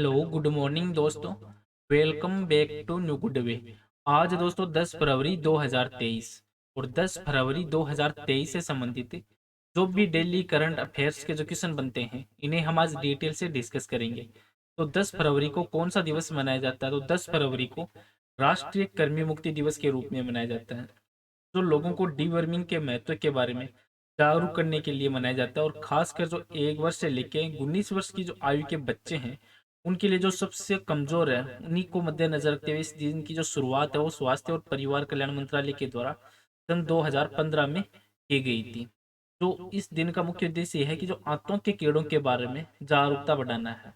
Hello good morning दोस्तों। Welcome back to new good way. आज दोस्तों 10 फरवरी 2023 और 10 फरवरी 2023 से संबंधित जो भी डेली करंट अफेयर्स के जो क्वेश्चन बनते हैं इन्हें हम आज डिटेल से डिस्कस करेंगे। तो 10 फरवरी को कौन सा दिवस मनाया जाता है? तो 10 फरवरी को राष्ट्रीय कर्मी मुक्ति दिवस के रूप में मनाया जाता है, जो लोगों को डीवर्मिंग के महत्व के बारे में जागरूक करने के लिए मनाया जाता है। और खासकर जो 1 वर्ष से लेकर 19 वर्ष की जो आयु के बच्चे हैं उनके लिए जो सबसे कमजोर है उन्हीं को मद्देनजर रखते हुए इस दिन की जो शुरुआत है वो स्वास्थ्य और परिवार कल्याण मंत्रालय के द्वारा सन 2015 में की गई थी। तो इस दिन का मुख्य उद्देश्य यह है कि जो आंतों के कीड़ों के बारे में जागरूकता बढ़ाना है।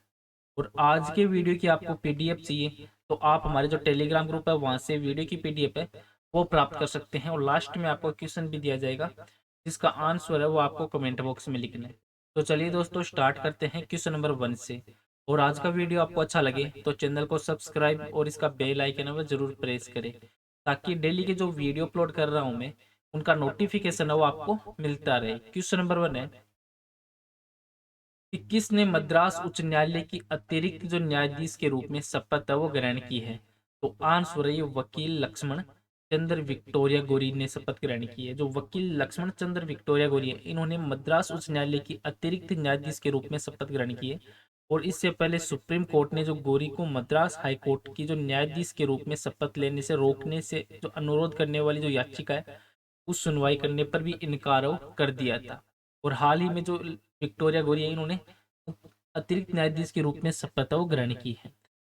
और आज के वीडियो की आपको पीडीएफ चाहिए तो आप हमारे जो टेलीग्राम ग्रुप है वहां से वीडियो की पीडीएफ है वो प्राप्त कर सकते हैं। और लास्ट में आपको क्वेश्चन भी दिया जाएगा जिसका आंसर है वो आपको कमेंट बॉक्स में लिखना है। तो चलिए दोस्तों स्टार्ट करते हैं क्वेश्चन नंबर 1 से। और आज का वीडियो आपको अच्छा लगे तो चैनल को सब्सक्राइब और इसका बेल आइकन है वो जरूर प्रेस करें, ताकि डेली के जो वीडियो अपलोड कर रहा हूं मैं उनका नोटिफिकेशन है वो आपको मिलता रहे। क्वेश्चन नंबर 1 है कि किसने मद्रास उच्च न्यायालय की अतिरिक्त जो न्यायाधीश के रूप में शपथ है वो ग्रहण की है? तो आंसर है ये वकील लक्ष्मण चंद्र विक्टोरिया गोरी ने शपथ ग्रहण की है। जो वकील लक्ष्मण चंद्र विक्टोरिया गोरी है इन्होंने मद्रास उच्च न्यायालय की अतिरिक्त न्यायाधीश के रूप में शपथ ग्रहण की है। और इससे पहले सुप्रीम कोर्ट ने जो गोरी को मद्रास हाई कोर्ट की जो न्यायाधीश के रूप में शपथ लेने से रोकने से जो अनुरोध करने वाली जो याचिका है उस सुनवाई करने पर भी इनकार कर दिया था। और हाल ही में जो विक्टोरिया गोरी है इन्होंने अतिरिक्त न्यायाधीश के रूप में शपथ वो ग्रहण की है।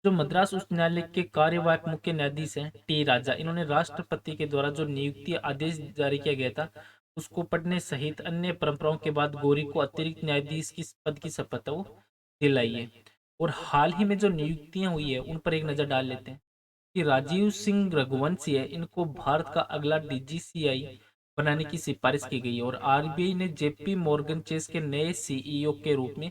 जो मद्रास उच्च न्यायालय के कार्यवाहक मुख्य न्यायाधीश हैं टी राजा, इन्होंने राष्ट्रपति के द्वारा जो नियुक्ति आदेश जारी किया गया था उसको पढ़ने सहित अन्य परंपराओं के बाद गौरी को अतिरिक्त न्यायाधीश की पद की शपथ वो दिलाई है। और हाल ही में जो नियुक्तियां हुई है उन पर एक नजर डाल लेते हैं कि राजीव सिंह रघुवंशी है, इनको भारत का अगला डीजीसीआई बनाने की सिफारिश की गई है। और आरबीआई ने जेपी मॉर्गन चेस के नए सीईओ के रूप में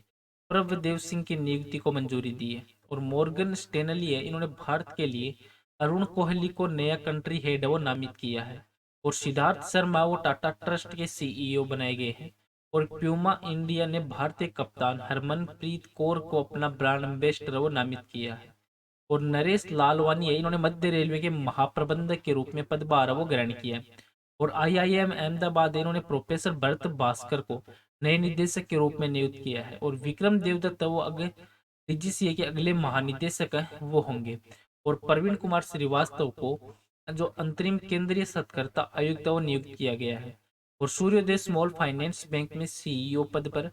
प्रभदेव सिंह की नियुक्ति को मंजूरी दी है। और मॉर्गन स्टेनली है, इन्होंने भारत के लिए अरुण कोहली को नया कंट्री हेड वो नामित किया है। और सिद्धार्थ शर्मा वो टाटा ट्रस्ट के सीईओ बनाए गए हैं। और प्यूमा इंडिया ने भारतीय कप्तान हरमनप्रीत कौर को अपना ब्रांड एम्बेसडर वो नामित किया है। और नरेश लालवानी है, इन्होंने मध्य रेलवे के महाप्रबंधक के रूप में पदभार वो ग्रहण किया है। और आईआईएम अहमदाबाद इन्होंने प्रोफेसर भरत भास्कर को नए निदेशक के रूप में नियुक्त किया है। और विक्रम देवदत्त वो अगले डीजीसीए के अगले महानिदेशक वो होंगे। और प्रवीण कुमार श्रीवास्तव को जो अंतरिम केंद्रीय सत्कर्ता आयुक्त वो नियुक्त किया गया है। और सूर्योदय स्मॉल फाइनेंस बैंक में सीईओ पद पर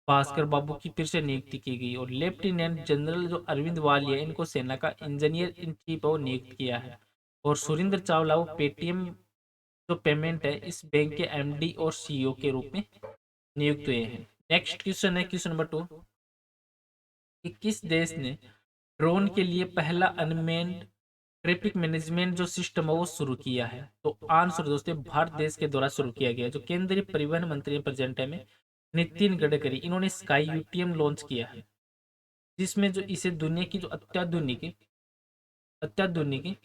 भास्कर बाबू की फिर से नियुक्ति की गई। और लेफ्टिनेंट जनरल जो अरविंद वालिया इनको सेना का इंजीनियर इन चीफ वो नियुक्त किया है। और सुरेंद्र चावला वो पेटीएम जो पेमेंट है इस बैंक के एमडी और सीईओ के रूप में नियुक्त हुए हैं। नेक्स्ट क्वेश्चन है क्वेश्चन नंबर 2 कि किस देश ने ड्रोन के लिए पहला अनमेन्ड ट्रैफिक मैनेजमेंट जो सिस्टम है वो शुरू किया है? तो आंसर दोस्तों भारत देश के द्वारा शुरू किया गया। जो केंद्रीय परिवहन मंत्री प्रेजेंट है में नितिन गडकरी, इन्होंने स्काई यूटीएम लॉन्च किया है, जिसमें जो इसे दुनिया की जो अत्याधुनिक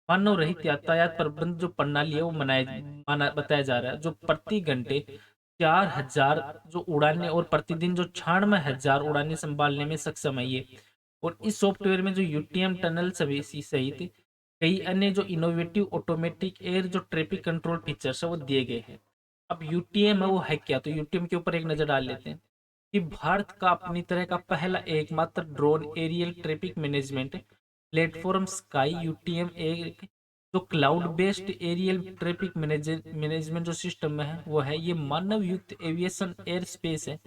मानव रहित यातायात प्रबंध जो प्रणाली है वो माना बताया जा रहा है। जो प्रति घंटे 4,000 जो उड़ाने और प्रतिदिन जो 96,000 उड़ाने संभालने में सक्षम है ये। और इस सॉफ्टवेयर में जो यूटीएम टनल सभी सहित कई अन्य जो इनोवेटिव ऑटोमेटिक एयर जो ट्रैफिक कंट्रोल फीचर्स है वो दिए गए हैं। अब यूटीएम है वो है क्या? तो यूटीएम के ऊपर एक नजर डाल लेते हैं कि भारत का अपनी तरह का पहला एकमात्र drone aerial traffic management platform sky UTM एक जो cloud based aerial traffic management जो सिस्टम है वो है। ये मानव युक्त एविएशन एयर स्पेस है,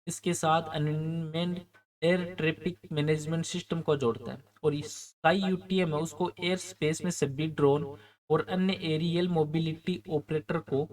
इसके साथ unmanned air traffic management system को जोड़ता है। और इस स्काई यूटीएम है उसको एयर स्पेस में सभी ड्रोन और अन्य एरियल मोबिलिटी ऑपरेटर को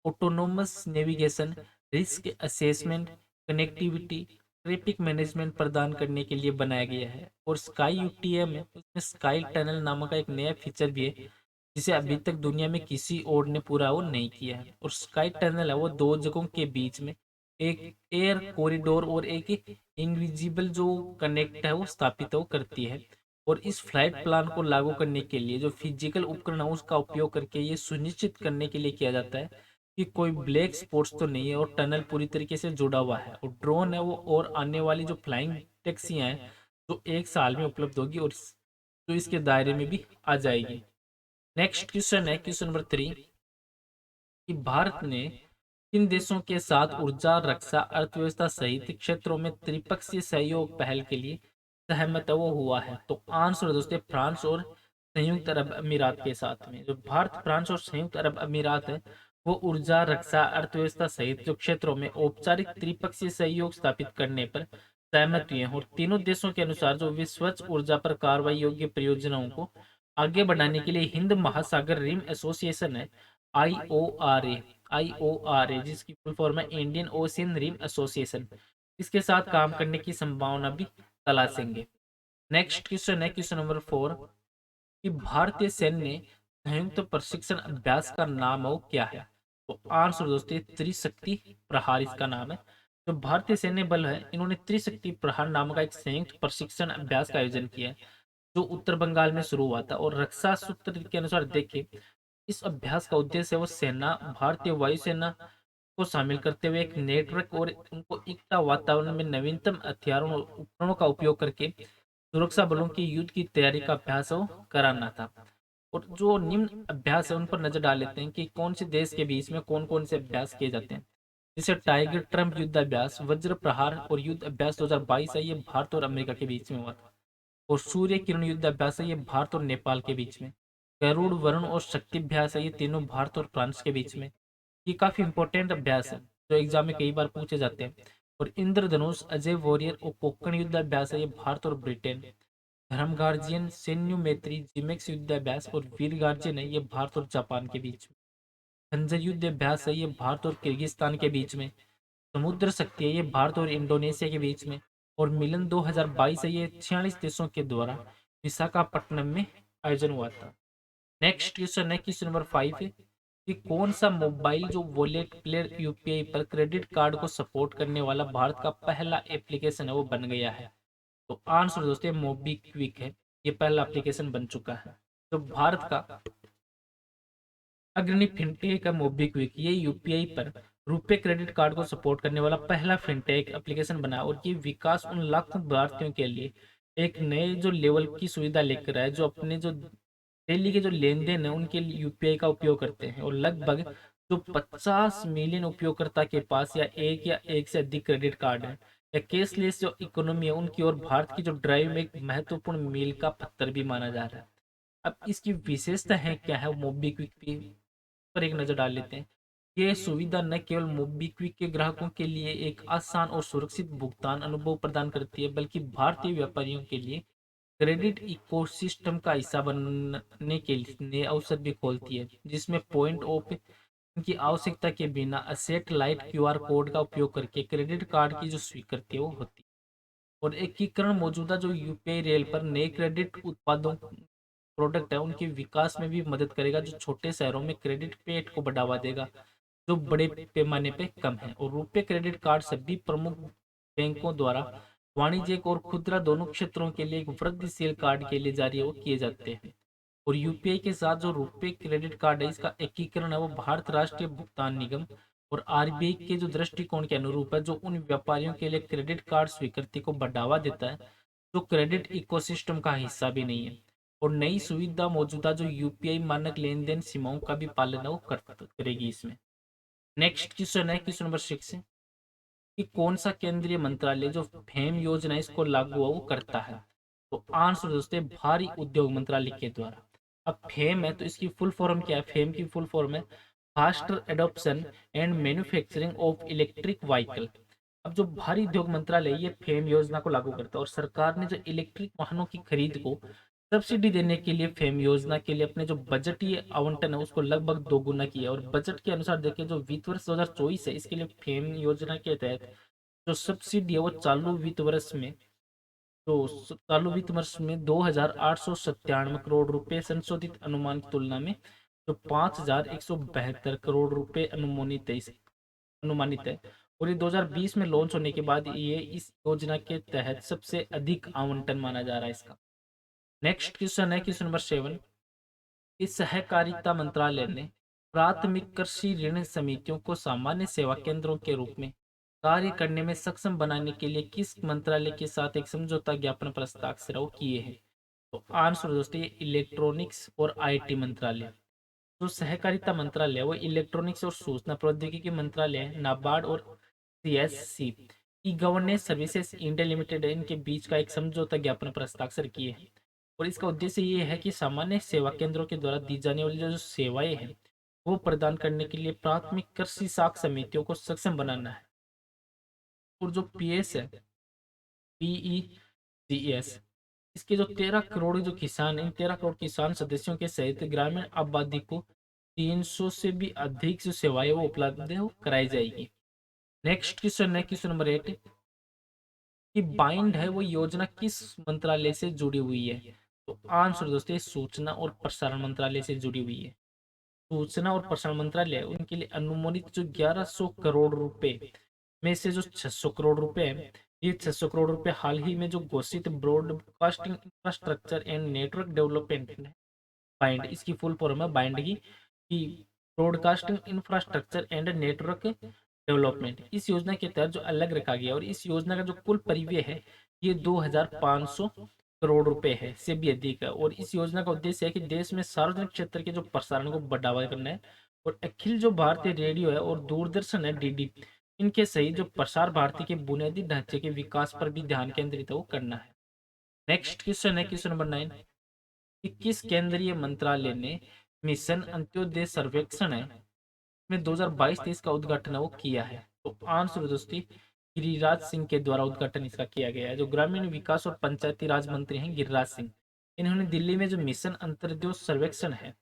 autonomous navigation, risk assessment, connectivity, traffic management प्रदान करने के लिए बनाया गया है। और स्काई यूटीएम है उसमें स्काई टनल नामक का एक नया फीचर भी है जिसे अभी तक दुनिया में किसी और ने पूरा वो नहीं किया है। और स्काई टनल है वो दो जगहों के बीच में एक एयर कॉरिडोर और एक इनविजिबल जो कनेक्ट है वो स्थापित वो करती है। और इस फ्लाइट प्लान को लागू करने के लिए जो फिजिकल उपकरण है उसका उपयोग करके ये सुनिश्चित करने के लिए किया जाता है कि कोई ब्लैक स्पॉट्स तो नहीं है और टनल पूरी तरीके से जुड़ा हुआ है। और ड्रोन है वो और आने वाली जो फ्लाइंग टैक्सियां हैं जो 1 साल में उपलब्ध होगी और जो इसके दायरे में भी आ जाएगी। नेक्स्ट क्वेश्चन है क्वेश्चन नंबर 3 कि भारत ने किन देशों के साथ ऊर्जा, रक्षा, अर्थव्यवस्था सहित क्षेत्रों में त्रिपक्षीय सहयोग पहल के लिए सहमत वो हुआ है? तो आंसर दोस्तों फ्रांस और संयुक्त अरब अमीरात के साथ में। जो भारत, फ्रांस और संयुक्त अरब अमीरात है वो ऊर्जा, रक्षा, अर्थव्यवस्था सहित जो क्षेत्रों में औपचारिक त्रिपक्षीय सहयोग स्थापित करने पर सहमत हुए हैं। और तीनों देशों के अनुसार जो विश्व ऊर्जा पर कार्रवाई योग्य परियोजनाओं को आगे बढ़ाने के लिए हिंद महासागर रिम एसोसिएशन है, आईओआरए, आईओआरए जिसकी फुल फॉर्म है इंडियन ओशियन रिम एसोसिएशन, इसके साथ काम करने की संभावना भी तलाशेंगे। नेक्स्ट क्वेश्चन है क्वेश्चन नंबर 4 कि भारतीय सैन्य ने संयुक्त प्रशिक्षण अभ्यास का नाम वो क्या है? तो आंसर दोस्तों त्रिशक्ति प्रहार इसका नाम है। जो भारतीय सैन्य बल है इन्होंने त्रिशक्ति प्रहार नाम का एक संयुक्त प्रशिक्षण अभ्यास का आयोजन किया है, जो उत्तर बंगाल में शुरू हुआ था। और रक्षा सूत्र के अनुसार देखें, इस अभ्यास का उद्देश्य है वो सेना, भारतीय वायुसेना को शामिल करते हुए एक नेटवर्क और उनको एकता वातावरण में नवीनतम हथियारों और उपकरणों का उपयोग करके सुरक्षा बलों की युद्ध की तैयारी का अभ्यास वो कराना था। और जो निम्न अभ्यास है उन पर नजर डाल लेते हैं कि कौन से देश के बीच में कौन कौन से अभ्यास किए जाते हैं। जैसे टाइगर ट्रम्प युद्ध अभ्यास, वज्र प्रहार और युद्ध अभ्यास 2022 है, ये भारत और अमेरिका के बीच में हुआ था। और सूर्य किरण युद्ध अभ्यास है, ये भारत और नेपाल के बीच में। गरुड़, वरुण और शक्ति अभ्यास है, ये तीनों भारत और फ्रांस के बीच में। ये काफी इंपॉर्टेंट अभ्यास है जो एग्जाम में कई बार पूछे जाते हैं। और इंद्रधनुष, अजय वॉरियर और कोंकण युद्ध अभ्यास है, ये भारत और ब्रिटेन। धर्म गार्जियन, सैन्य मैत्री, जिमेक्स युद्ध अभ्यास और वीर गार्जियन है, ये भारत और जापान के बीच में। खंजर युद्ध अभ्यास है, ये भारत और किर्गिस्तान के बीच में। समुद्र शक्ति है, ये भारत और इंडोनेशिया के बीच में। और मिलन 2022 है, ये 46 देशों के द्वारा विशाखापट्टनम में आयोजन हुआ था। नेक्स्ट क्वेश्चन है क्वेश्चन नंबर 5 है कि कौन सा मोबाइल जो वॉलेट प्लेयर यूपीआई पर क्रेडिट कार्ड को सपोर्ट करने वाला भारत का पहला एप्लीकेशन है वो बन गया है? तो आंसर दोस्तों मोबी क्विक है, ये पहला एप्लीकेशन बन चुका है। तो भारत का अग्रणी फिनटेक है मोबीक्विक, ये यूपीआई पर रुपए क्रेडिट कार्ड को सपोर्ट करने वाला पहला फिनटेक एप्लीकेशन बना। और ये विकास उन लाखों भारतीयों के लिए एक नए जो लेवल की सुविधा लेकर आए, जो अपने जो डेली के जो लेन देन है उनके लिए यूपीआई का उपयोग करते हैं। और लगभग जो 50 मिलियन उपयोगकर्ता के पास या एक से अधिक क्रेडिट कार्ड है या कैशलेस जो इकोनॉमी है उनकी ओर भारत की जो ड्राइव में एक महत्वपूर्ण मील का पत्थर भी माना जा रहा है। अब इसकी विशेषता है क्या है मोबीक्विक पर एक नजर डाल लेते हैं। ये सुविधा न केवल मोबीक्विक के ग्राहकों के लिए एक आसान और सुरक्षित भुगतान अनुभव प्रदान करती है, बल्कि भारतीय व्यापारियों के लिए क्रेडिट इकोसिस्टम का हिस्सा बनने के लिए अवसर भी खोलती है, जिसमें पॉइंट ऑफ की आवश्यकता के बिना असेट लाइट क्यूआर कोड का उपयोग करके क्रेडिट कार्ड की जो स्वीकृति है वो होती है। और एकीकरण मौजूदा जो यूपीआई रेल पर नए क्रेडिट उत्पादों प्रोडक्ट है उनके विकास में भी मदद करेगा, जो छोटे शहरों में क्रेडिट पेट को बढ़ावा देगा जो बड़े पैमाने पे कम है। और रुपए क्रेडिट कार्ड सभी प्रमुख बैंकों द्वारा वाणिज्यिक और खुदरा दोनों क्षेत्रों के लिए एक वृद्धिशील कार्ड के लिए जारी वो किए जाते हैं। और यूपीआई के साथ जो रुपए क्रेडिट कार्ड है इसका एकीकरण है वो भारत राष्ट्रीय भुगतान निगम और आरबीआई के जो दृष्टिकोण के अनुरूप है, जो उन व्यापारियों के लिए क्रेडिट कार्ड स्वीकृति को बढ़ावा देता है जो क्रेडिट इकोसिस्टम का हिस्सा भी नहीं है। और नई सुविधा मौजूदा जो यूपीआई मानक लेन देन सीमाओं का भी पालन है वो करेगी इसमें। नेक्स्ट क्वेश्चन है क्वेश्चन नंबर 6 कि कौन सा केंद्रीय मंत्रालय जो फेम योजना है इसको लागू वो करता है? तो आंसर दोस्तों भारी उद्योग मंत्रालय के द्वारा। अब फेम है तो इसकी फुल फॉर्म क्या है? फेम की फुल फॉर्म है faster adoption and manufacturing of electric vehicle. अब जो भारी उद्योग मंत्रालय ये फेम योजना को लागू करता है और सरकार ने जो इलेक्ट्रिक वाहनों की खरीद को सब्सिडी देने के लिए फेम योजना के लिए अपने जो बजटीय आवंटन है उसको लगभग दोगुना किया। और बजट के अनुसार देखें जो वित्त वर्ष 2024 है इसके लिए फेम योजना के तहत जो सब्सिडी है वो चालू वित्त वर्ष में 2,897 करोड़ रुपए संशोधित अनुमान की तुलना में जो 5,172 करोड़ रुपए अनुमानित है। और ये 2020 में लॉन्च होने के बाद ये इस योजना के तहत सबसे अधिक आवंटन माना जा रहा है इसका। नेक्स्ट क्वेश्चन है क्वेश्चन नंबर 7 कि सहकारिता मंत्रालय ने प्राथमिक कृषि ऋण समितियों को सामान्य सेवा केंद्रों के रूप में कार्य करने में सक्षम बनाने के लिए किस मंत्रालय के साथ एक समझौता ज्ञापन पर हस्ताक्षर किए हैं? तो आंसर दोस्तों ये इलेक्ट्रॉनिक्स और आईटी मंत्रालय। जो सहकारिता मंत्रालय है वो इलेक्ट्रॉनिक्स और सूचना प्रौद्योगिकी मंत्रालय है, नाबार्ड और CSC e governance services India limited इनके बीच का एक समझौता ज्ञापन पर हस्ताक्षर किए हैं। और इसका उद्देश्य ये है कि सामान्य सेवा केंद्रों के द्वारा दी जाने वाली जो सेवाएं हैं वो प्रदान करने के लिए प्राथमिक कृषि साख समितियों को सक्षम बनाना है। और जो पीएस है, पीईसीएस, इसके जो 13 करोड़ जो किसान, इन 13 करोड़ किसान सदस्यों के सहित ग्रामीण आबादी को 300 से भी अधिक जो सेवाएं वो उपलब्ध है वो कराई जाएगी। नेक्स्ट क्वेश्चन है क्वेश्चन नंबर 8 कि बाइंड है वो योजना किस मंत्रालय से जुड़ी हुई है? तो आंसर दोस्तों ये सूचना और प्रसारण मंत्रालय से जुड़ी हुई है। सूचना और प्रसारण मंत्रालय उनके लिए अनुमोदित जो 1100 करोड़ रुपए में से जो 600 करोड़ रुपए है, ये 600 करोड़ रुपए हाल ही में जो घोषित broadcasting infrastructure and network development bind, इसकी फुल फॉर्म है बाइंड की broadcasting infrastructure and network development, इस योजना के तहत जो अलग रखा गया और इस योजना का जो कुल परिव्यय है ये 2500 करोड़ रुपए है से भी अधिक है। और इस योजना का उद्देश्य है कि देश में सार्वजनिक क्षेत्र के जो प्रसारण को बढ़ावा करना है और अखिल जो भारतीय रेडियो है और दूरदर्शन है डीडी, इनके सही जो प्रसार भारती के बुनियादी ढांचे के विकास पर भी ध्यान केंद्रित वो करना है। नेक्स्ट क्वेश्चन है क्वेश्चन नंबर 9 कि किस केंद्रीय मंत्रालय ने मिशन अंत्योदय सर्वेक्षण है में 2022-23 का उद्घाटन वो किया है? तो आंसर दोस्तों गिरिराज सिंह के द्वारा उद्घाटन इसका किया गया है। जो ग्रामीण विकास और पंचायती राज मंत्री हैं गिरिराज सिंह, इन्होंने दिल्ली में जो मिशन अंत्योदय सर्वेक्षण है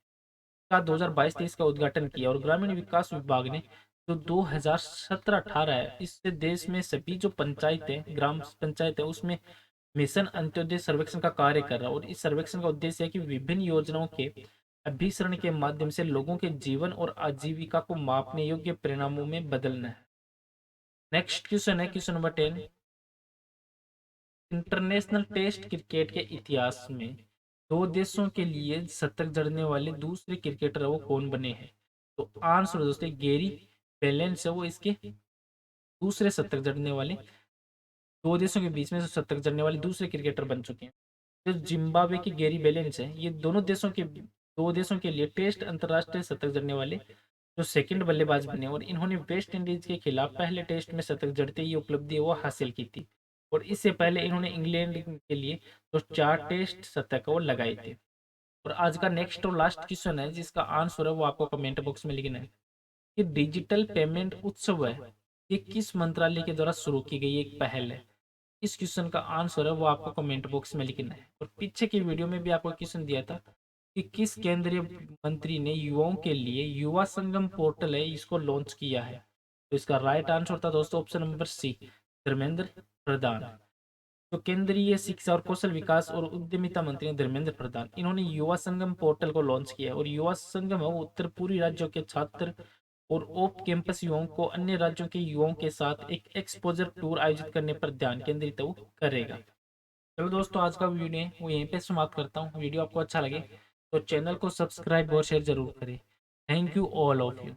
का 2022-23 का उद्घाटन किया। और ग्रामीण विकास विभाग ने जो 2017-18 है इससे देश में सभी जो पंचायतें ग्राम पंचायत है उसमें मिशन अंत्योदय सर्वेक्षण का कार्य कर रहा है। और इस सर्वेक्षण का उद्देश्य है कि विभिन्न योजनाओं के अभिसरण के माध्यम से लोगों के जीवन और आजीविका को मापने योग्य परिणामों में बदलना है। नेक्स्ट क्वेश्चन है question number 10 international test cricket के इतिहास में दो देशों के लिए शतक जड़ने वाले दूसरे क्रिकेटर वो कौन बने हैं? तो आंसर दोस्तों गैरी बेलेंस है वो इसके दूसरे शतक जड़ने वाले, दो देशों के बीच में शतक जड़ने वाले दूसरे क्रिकेटर बन चुके हैं। जो जिम्बाब्वे की गैरी बेलेंस है ये दो देशों के लिए टेस्ट अंतर्राष्ट्रीय शतक जड़ने वाले जो सेकंड बल्लेबाज बने। और इन्होंने वेस्ट इंडीज के खिलाफ पहले टेस्ट में शतक जड़ते ही उपलब्धि वो हासिल की थी। और इससे पहले इन्होंने इंग्लैंड के लिए जो 4 टेस्ट शतक वो लगाए थे। और आज का नेक्स्ट और लास्ट क्वेश्चन है जिसका आंसर है वो आपको कमेंट बॉक्स में लिखना है कि डिजिटल पेमेंट उत्सव है ये किस मंत्रालय के द्वारा शुरू की गई एक पहल है? इस क्वेश्चन का आंसर है वो आपको कमेंट बॉक्स में लिखना है। और पीछे की वीडियो में भी आपको क्वेश्चन दिया था कि किस केंद्रीय मंत्री ने युवाओं के लिए युवा संगम पोर्टल है इसको लॉन्च किया है? तो इसका राइट आंसर था दोस्तों option number C, Dharmendra Pradhan. तो केंद्रीय शिक्षा और कौशल विकास और उद्यमिता मंत्री धर्मेंद्र प्रधान, इन्होंने युवा संगम पोर्टल को लॉन्च किया है। और युवा संगम है वो उत्तर पूर्वी राज्यों के छात्र और ऑफ कैंपस युवाओं को अन्य राज्यों के युवाओं के साथ एक एक्सपोजर टूर आयोजित करने पर ध्यान केंद्रित वो करेगा। चलो दोस्तों आज का वीडियो है वो यहीं पे समाप्त करता हूँ। वीडियो आपको अच्छा लगे तो चैनल को सब्सक्राइब और शेयर जरूर करें। Thank you all of you.